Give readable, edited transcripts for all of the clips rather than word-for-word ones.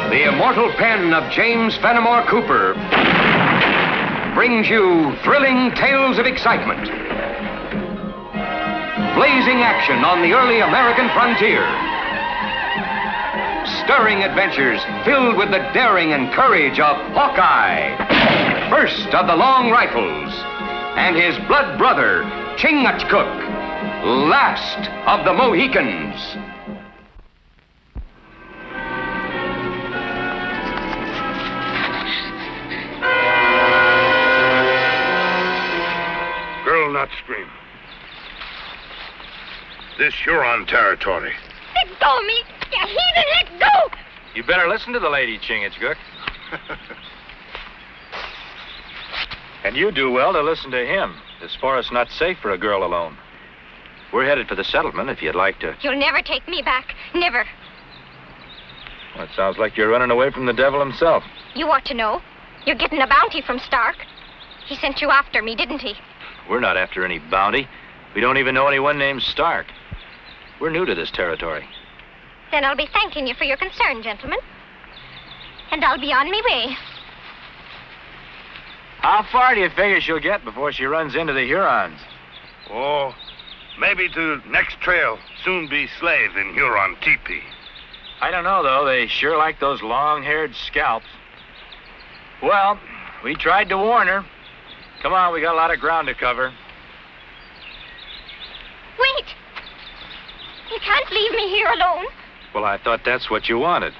The immortal pen of James Fenimore Cooper brings you thrilling tales of excitement, blazing action on the early American frontier, stirring adventures filled with the daring and courage of Hawkeye, first of the Long Rifles, and his blood brother, Chingachgook, last of the Mohicans. Girl, not scream. This Huron territory. Let go of me! You heathen, let go! You better listen to the lady, Chingachgook. And you do well to listen to him. This forest's not safe for a girl alone. We're headed for the settlement if you'd like to. You'll never take me back. Never. Well, it sounds like you're running away from the devil himself. You ought to know. You're getting a bounty from Stark. He sent you after me, didn't he? We're not after any bounty. We don't even know anyone named Stark. We're new to this territory. Then I'll be thanking you for your concern, gentlemen. And I'll be on me way. How far do you figure she'll get before she runs into the Hurons? Oh, maybe to next trail. Soon be slave in Huron teepee. I don't know, though. They sure like those long-haired scalps. Well, we tried to warn her. Come on, we got a lot of ground to cover. Wait! You can't leave me here alone. Well, I thought that's what you wanted.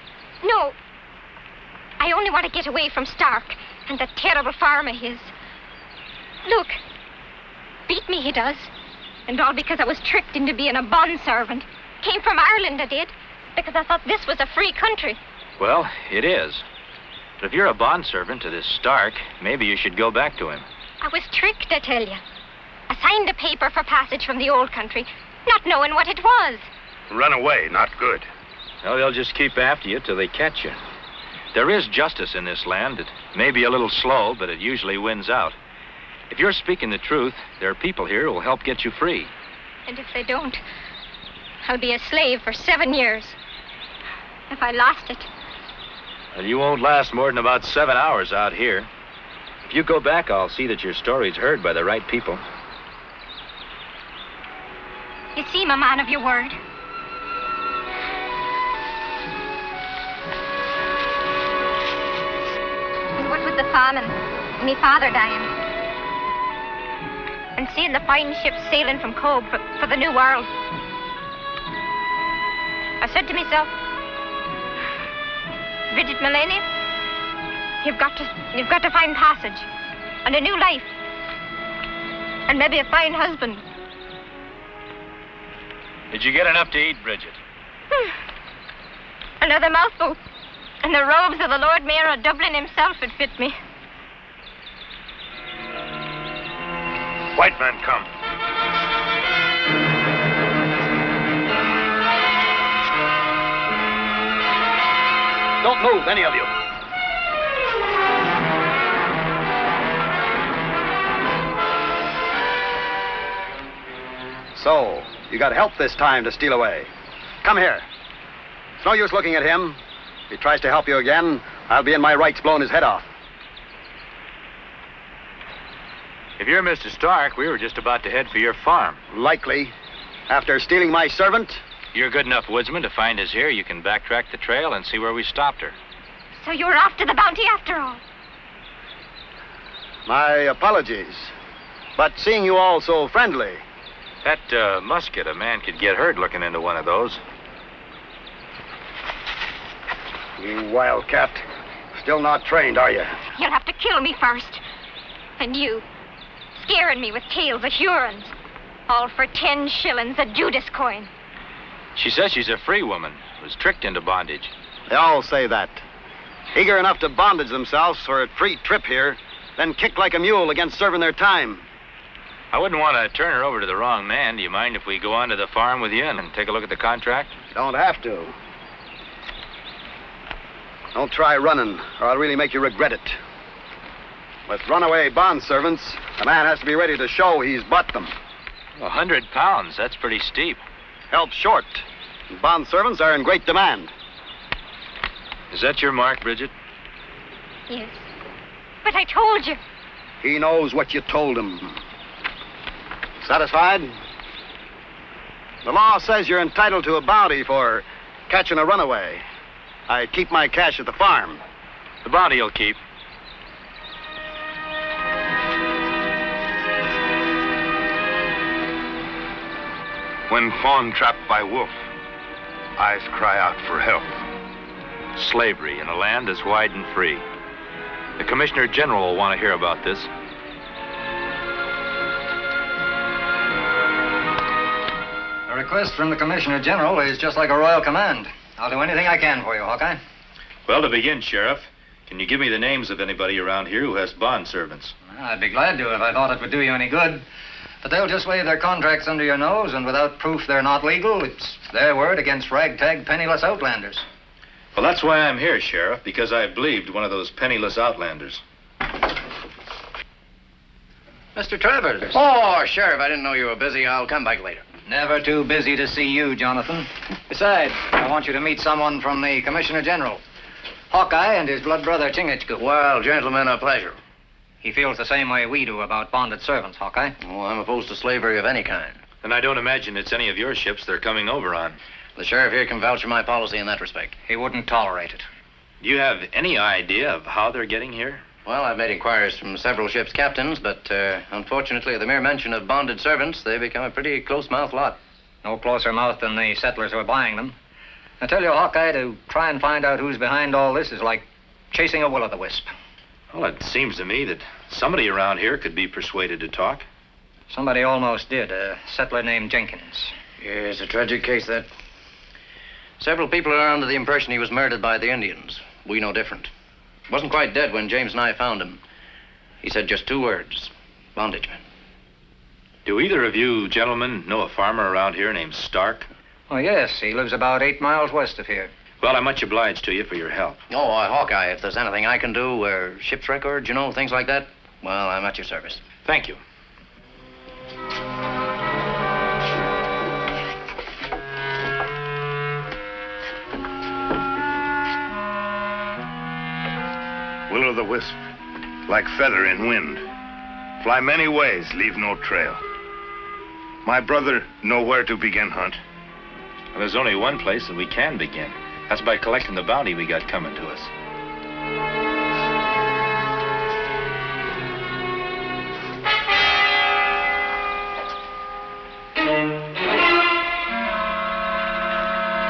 No. I only want to get away from Stark and that terrible farm of his. Look. Beat me, he does. And all because I was tricked into being a bondservant. Came from Ireland, I did. Because I thought this was a free country. Well, it is. But if you're a bondservant to this Stark, maybe you should go back to him. I was tricked, I tell you. I signed a paper for passage from the old country, not knowing what it was. Run away, not good. Well, they'll just keep after you till they catch you. There is justice in this land. It may be a little slow, but it usually wins out. If you're speaking the truth, there are people here who will help get you free. And if they don't, I'll be a slave for 7 years. If I lost it. Well, you won't last more than about 7 hours out here. If you go back, I'll see that your story's heard by the right people. You seem a man of your word. And what with the famine, and me father dying, and seeing the fine ships sailing from Cobh for the New World, I said to myself, Bridget Mullaney, you've got to find passage and a new life and maybe a fine husband. Did you get enough to eat, Bridget? Another mouthful, and the robes of the Lord Mayor of Dublin himself would fit me. White man, come. Don't move, any of you. So, you got help this time to steal away. Come here. It's no use looking at him. If he tries to help you again, I'll be in my rights blowing his head off. If you're Mr. Stark, we were just about to head for your farm. Likely. After stealing my servant? You're a good enough woodsman to find us here. You can backtrack the trail and see where we stopped her. So you were after the bounty after all? My apologies. But seeing you all so friendly... That musket, a man could get hurt looking into one of those. You wildcat. Still not trained, are you? You'll have to kill me first. And you, scaring me with tales of Hurons. All for 10 shillings, a Judas coin. She says she's a free woman, was tricked into bondage. They all say that. Eager enough to bondage themselves for a free trip here, then kick like a mule against serving their time. I wouldn't want to turn her over to the wrong man. Do you mind if we go on to the farm with you and take a look at the contract? Don't have to. Don't try running, or I'll really make you regret it. With runaway bond servants, a man has to be ready to show he's bought them. 100 pounds, that's pretty steep. Help short. Bond servants are in great demand. Is that your mark, Bridget? Yes. But I told you. He knows what you told him. Satisfied? The law says you're entitled to a bounty for catching a runaway. I keep my cash at the farm. The bounty you'll keep. When fawn trapped by wolf, eyes cry out for help. Slavery in a land as wide and free. The Commissioner General will want to hear about this. A request from the Commissioner General is just like a royal command. I'll do anything I can for you, Hawkeye. Well, to begin, Sheriff, can you give me the names of anybody around here who has bond servants? Well, I'd be glad to if I thought it would do you any good. But they'll just wave their contracts under your nose, and without proof they're not legal, it's their word against ragtag, penniless outlanders. Well, that's why I'm here, Sheriff, because I believed one of those penniless outlanders. Mr. Travers. Oh, Sheriff, I didn't know you were busy. I'll come back later. Never too busy to see you, Jonathan. Besides, I want you to meet someone from the Commissioner General. Hawkeye and his blood brother, Chingachgook. Well, gentlemen, a pleasure. He feels the same way we do about bonded servants, Hawkeye. Oh, I'm opposed to slavery of any kind. And I don't imagine it's any of your ships they're coming over on. The sheriff here can vouch for my policy in that respect. He wouldn't tolerate it. Do you have any idea of how they're getting here? Well, I've made inquiries from several ships' captains, but unfortunately, at the mere mention of bonded servants, they become a pretty close-mouthed lot. No closer mouth than the settlers who are buying them. I tell you, Hawkeye, to try and find out who's behind all this is like chasing a will-o'-the-wisp. Well, it seems to me that somebody around here could be persuaded to talk. Somebody almost did, a settler named Jenkins. Yes, a tragic case, that. Several people are under the impression he was murdered by the Indians. We know different. Wasn't quite dead when James and I found him. He said just 2 words: bondageman. Do either of you gentlemen know a farmer around here named Stark? Oh, yes, he lives about 8 miles west of here. Well, I'm much obliged to you for your help. Oh, Hawkeye, if there's anything I can do, ship's records, you know, things like that, well, I'm at your service. Thank you. Will-o'-the-wisp, like feather in wind. Fly many ways, leave no trail. My brother know where to begin hunt. Well, there's only one place that we can begin. That's by collecting the bounty we got coming to us.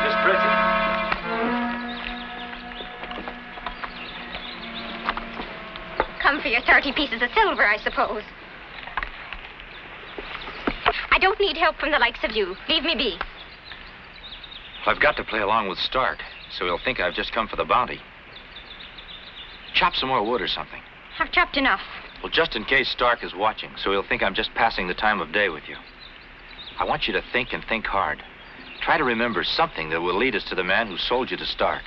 Miss Bridget. Come for your 30 pieces of silver, I suppose. I don't need help from the likes of you. Leave me be. Well, I've got to play along with Stark, so he'll think I've just come for the bounty. Chop some more wood or something. I've chopped enough. Well, just in case Stark is watching, so he'll think I'm just passing the time of day with you. I want you to think and think hard. Try to remember something that will lead us to the man who sold you to Stark.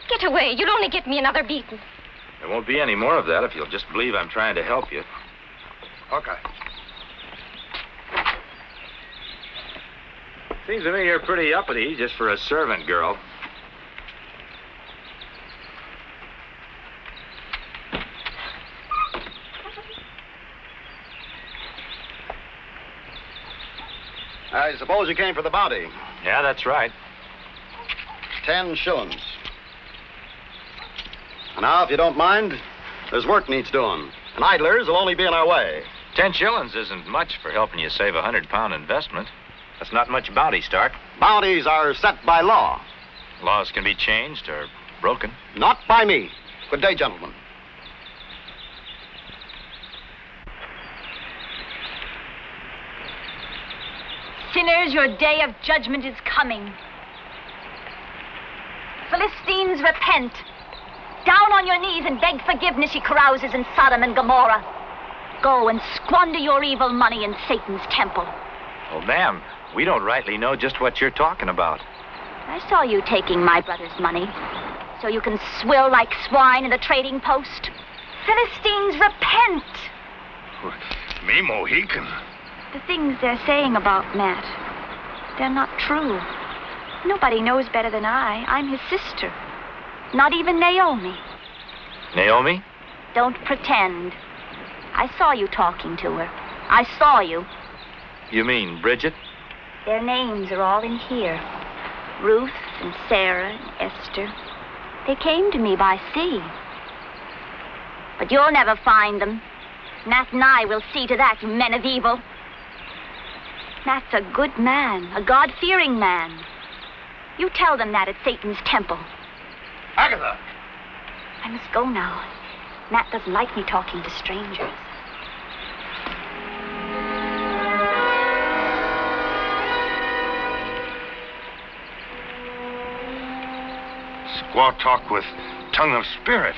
Get away. You'll only get me another beating. There won't be any more of that if you'll just believe I'm trying to help you. Okay. Seems to me you're pretty uppity just for a servant girl. I suppose you came for the bounty. Yeah, that's right. 10 shillings. Now, if you don't mind, there's work needs doing. And idlers will only be in our way. 10 shillings isn't much for helping you save a £100 investment. That's not much bounty, Stark. Bounties are set by law. Laws can be changed or broken. Not by me. Good day, gentlemen. Sinners, your day of judgment is coming. Philistines, repent. Down on your knees and beg forgiveness, ye carouses in Sodom and Gomorrah. Go and squander your evil money in Satan's temple. Well, ma'am, we don't rightly know just what you're talking about. I saw you taking my brother's money, so you can swill like swine in the trading post. Philistines, repent. Me Mohican. The things they're saying about Matt, they're not true. Nobody knows better than I. I'm his sister. Not even Naomi. Naomi? Don't pretend. I saw you talking to her. I saw you. You mean Bridget? Their names are all in here. Ruth and Sarah and Esther. They came to me by sea. But you'll never find them. Nat and I will see to that, you men of evil. Nat's a good man, a God-fearing man. You tell them that at Satan's temple. Agatha! I must go now. Nat doesn't like me talking to strangers. Squaw talk with tongue of spirit.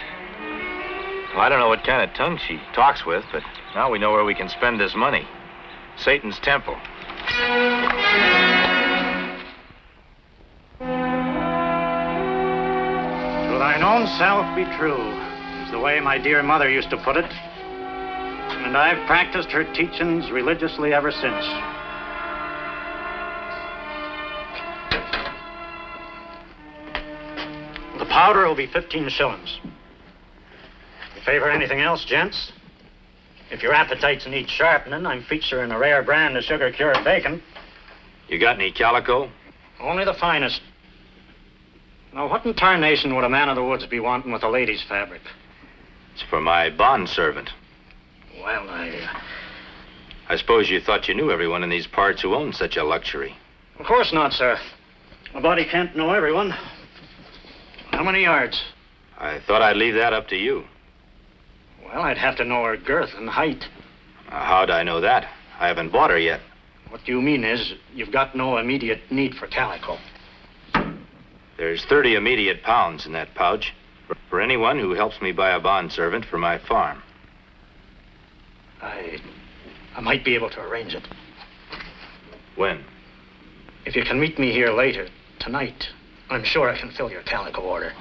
Well, I don't know what kind of tongue she talks with, but now we know where we can spend this money. Satan's temple. To thine own self be true, is the way my dear mother used to put it. And I've practiced her teachings religiously ever since. The powder will be 15 shillings. You favor anything else, gents? If your appetites need sharpening, I'm featuring a rare brand of sugar-cured bacon. You got any calico? Only the finest. Now, what in tarnation would a man of the woods be wanting with a lady's fabric? It's for my bond servant. Well, I suppose you thought you knew everyone in these parts who owned such a luxury. Of course not, sir. A body can't know everyone. How many yards? I thought I'd leave that up to you. Well, I'd have to know her girth and height. How'd I know that? I haven't bought her yet. What you mean is, you've got no immediate need for calico. There's 30 immediate pounds in that pouch for anyone who helps me buy a bond servant for my farm. I might be able to arrange it. When? If you can meet me here later, tonight, I'm sure I can fill your calico order.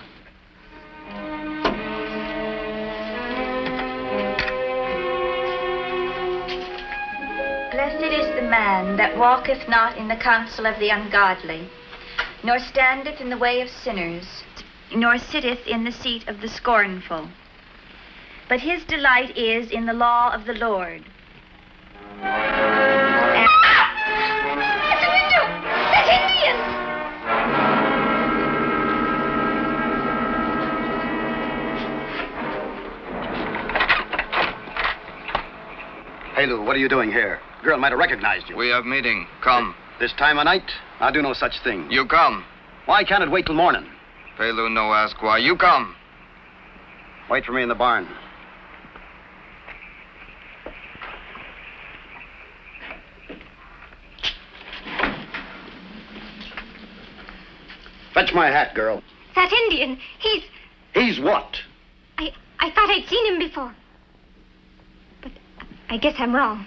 Blessed is the man that walketh not in the counsel of the ungodly, nor standeth in the way of sinners, nor sitteth in the seat of the scornful. But his delight is in the law of the Lord. It's a window! That's Indian! Hey, Lou, what are you doing here? Girl might have recognized you. We have meeting. Come. This time of night? I'll do no such thing. You come. Why can't it wait till morning? Pelu no ask why. You come. Wait for me in the barn. Fetch my hat, girl. That Indian, He's what? I thought I'd seen him before. But I guess I'm wrong.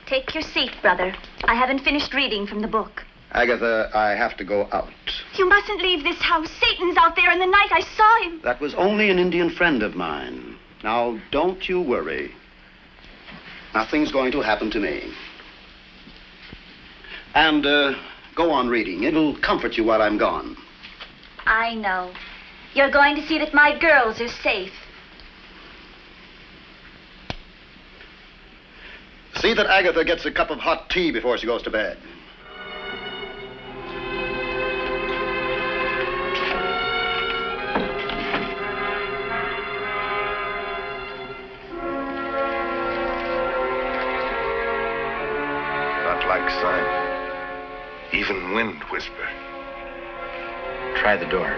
Take your seat, brother. I haven't finished reading from the book. Agatha, I have to go out. You mustn't leave this house. Satan's out there in the night. I saw him. That was only an Indian friend of mine. Now, don't you worry. Nothing's going to happen to me. And, go on reading. It'll comfort you while I'm gone. I know. You're going to see that my girls are safe. See that Agatha gets a cup of hot tea before she goes to bed. Not like sign. Even wind whisper. Try the door.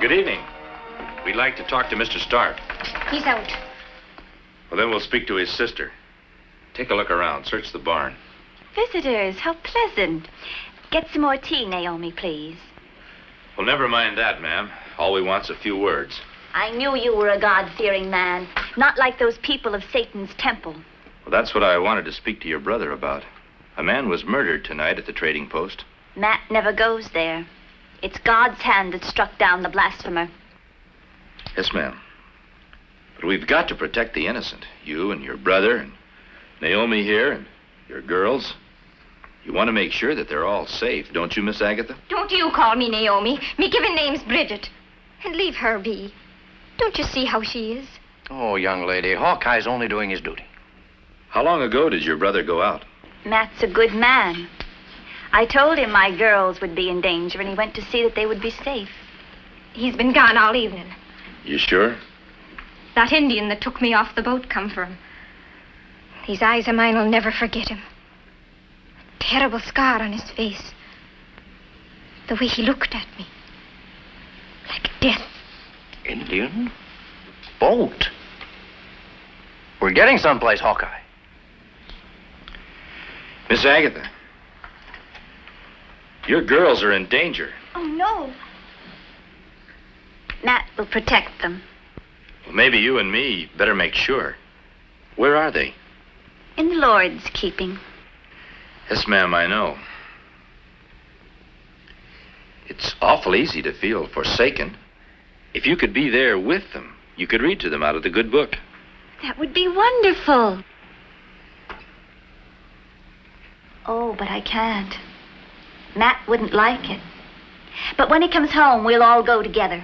Good evening. We'd like to talk to Mr. Stark. He's out. Well, then we'll speak to his sister. Take a look around. Search the barn. Visitors, how pleasant. Get some more tea, Naomi, please. Well, never mind that, ma'am. All we want's a few words. I knew you were a God-fearing man, not like those people of Satan's temple. Well, that's what I wanted to speak to your brother about. A man was murdered tonight at the trading post. Matt never goes there. It's God's hand that struck down the blasphemer. Yes, ma'am. But we've got to protect the innocent. You and your brother and Naomi here and your girls. You want to make sure that they're all safe, don't you, Miss Agatha? Don't you call me Naomi. Me given name's Bridget. And leave her be. Don't you see how she is? Oh, young lady, Hawkeye's only doing his duty. How long ago did your brother go out? Matt's a good man. I told him my girls would be in danger, and he went to see that they would be safe. He's been gone all evening. You sure? That Indian that took me off the boat come for him. These eyes of mine will never forget him. A terrible scar on his face. The way he looked at me. Like death. Indian? Boat? We're getting someplace, Hawkeye. Miss Agatha, your girls are in danger. Oh, no. Matt will protect them. Well, maybe you and me better make sure. Where are they? In the Lord's keeping. Yes, ma'am, I know. It's awful easy to feel forsaken. If you could be there with them, you could read to them out of the good book. That would be wonderful. Oh, but I can't. Matt wouldn't like it. But when he comes home, we'll all go together.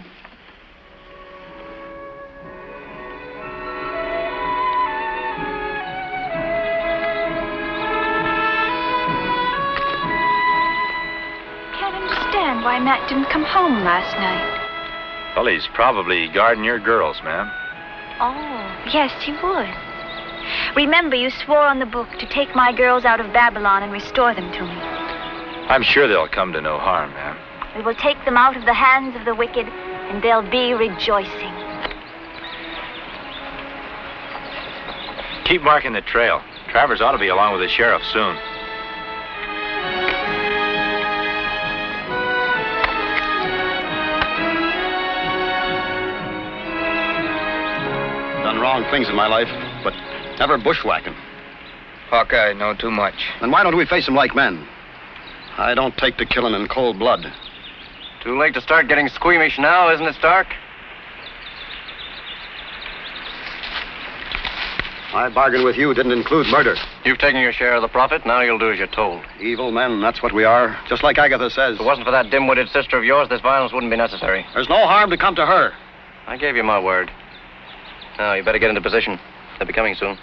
Can't understand why Matt didn't come home last night. Well, he's probably guarding your girls, ma'am. Oh, yes, he would. Remember, you swore on the book to take my girls out of Babylon and restore them to me. I'm sure they'll come to no harm, ma'am. We will take them out of the hands of the wicked, and they'll be rejoicing. Keep marking the trail. Travers ought to be along with the sheriff soon. Done wrong things in my life, but never bushwhacking. Hawkeye know too much. Then why don't we face them like men? I don't take to killing in cold blood. Too late to start getting squeamish now, isn't it, Stark? My bargain with you didn't include murder. You've taken your share of the profit, now you'll do as you're told. Evil men, that's what we are. Just like Agatha says. If it wasn't for that dim-witted sister of yours, this violence wouldn't be necessary. There's no harm to come to her. I gave you my word. Now, you better get into position. They'll be coming soon.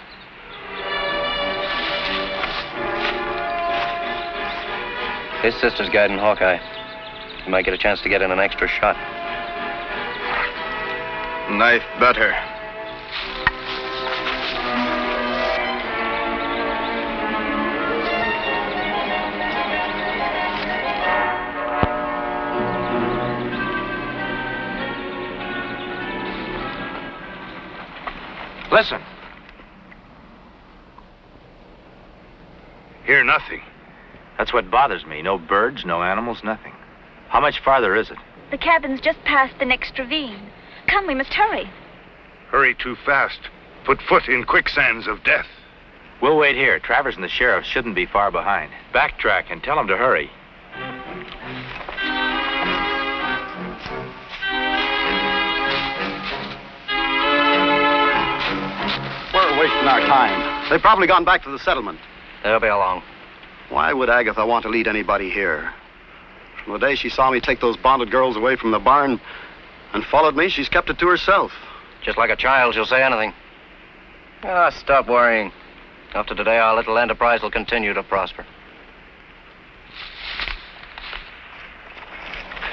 His sister's guiding Hawkeye. You might get a chance to get in an extra shot. Knife better. Listen. Hear nothing. That's what bothers me. No birds, no animals, nothing. How much farther is it? The cabin's just past the next ravine. Come, we must hurry. Hurry too fast. Put foot in quicksands of death. We'll wait here. Travers and the sheriff shouldn't be far behind. Backtrack and tell them to hurry. We're wasting our time. They've probably gone back to the settlement. They'll be along. Why would Agatha want to lead anybody here? From the day she saw me take those bonded girls away from the barn and followed me, she's kept it to herself. Just like a child, she'll say anything. Ah, stop worrying. After today, our little enterprise will continue to prosper.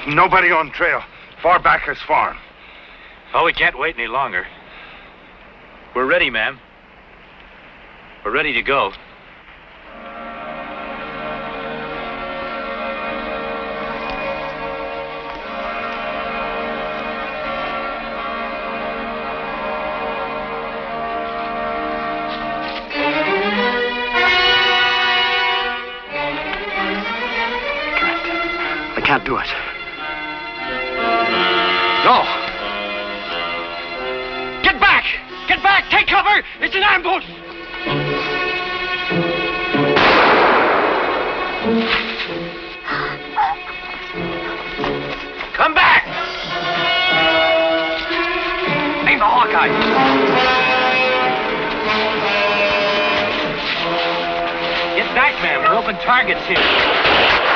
Nobody on trail. Far back as farm. Oh, we can't wait any longer. We're ready, ma'am. We're ready to go. can't do it. No. Get back! Get back! Take cover! It's an ambush! Come back! Aim for Hawkeye! Get back, man. We're open targets here.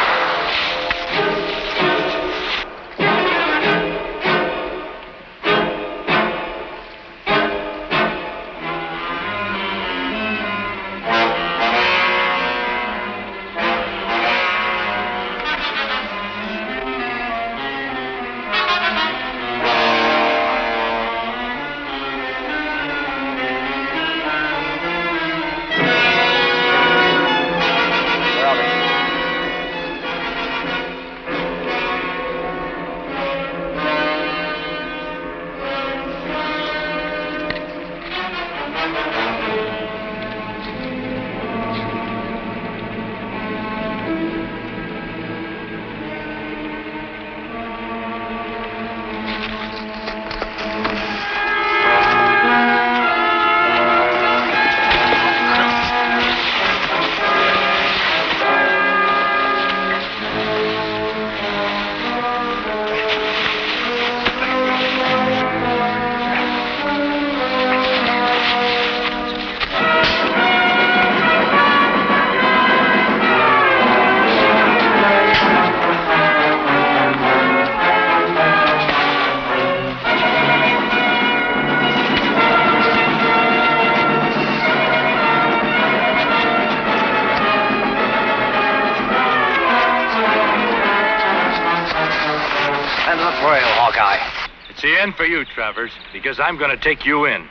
It's the end for you, Travers, because I'm going to take you in.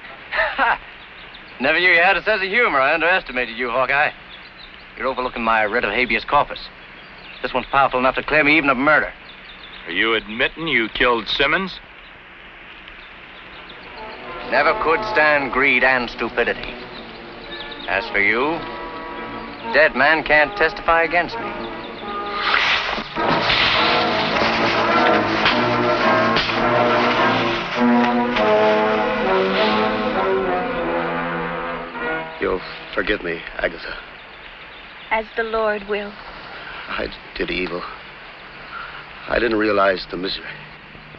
Never knew you had a sense of humor. I underestimated you, Hawkeye. You're overlooking my writ of habeas corpus. This one's powerful enough to clear me even of murder. Are you admitting you killed Simmons? Never could stand greed and stupidity. As for you, dead man can't testify against me. You'll forgive me, Agatha. As the Lord will. I did evil. I didn't realize the misery.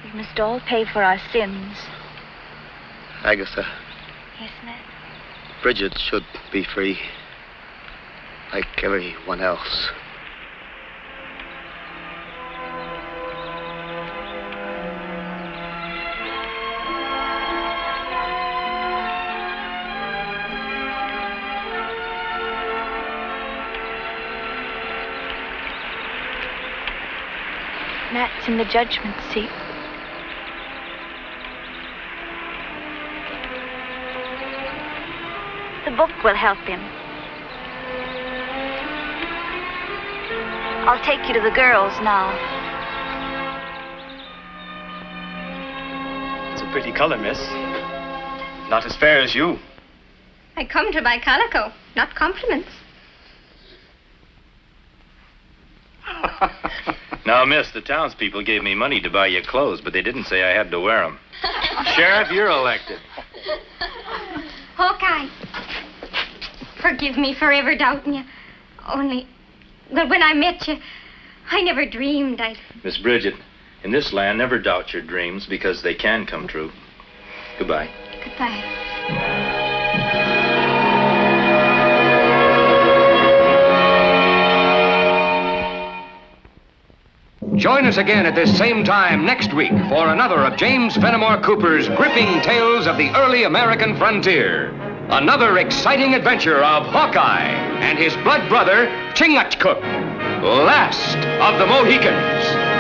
We must all pay for our sins. Agatha, Yes, ma'am. Bridget should be free, like everyone else. Matt's in the judgment seat. The book will help him. I'll take you to the girls now. It's a pretty color, miss. Not as fair as you. I come to buy calico, not compliments. Now, miss, the townspeople gave me money to buy you clothes, but they didn't say I had to wear them. Sheriff, you're elected. Hawkeye, forgive me for ever doubting you. Only, well, when I met you, I never dreamed I'd... Miss Bridget, in this land, never doubt your dreams because they can come true. Goodbye. Goodbye. Join us again at this same time next week for another of James Fenimore Cooper's gripping tales of the early American frontier. Another exciting adventure of Hawkeye and his blood brother, Chingachgook, last of the Mohicans.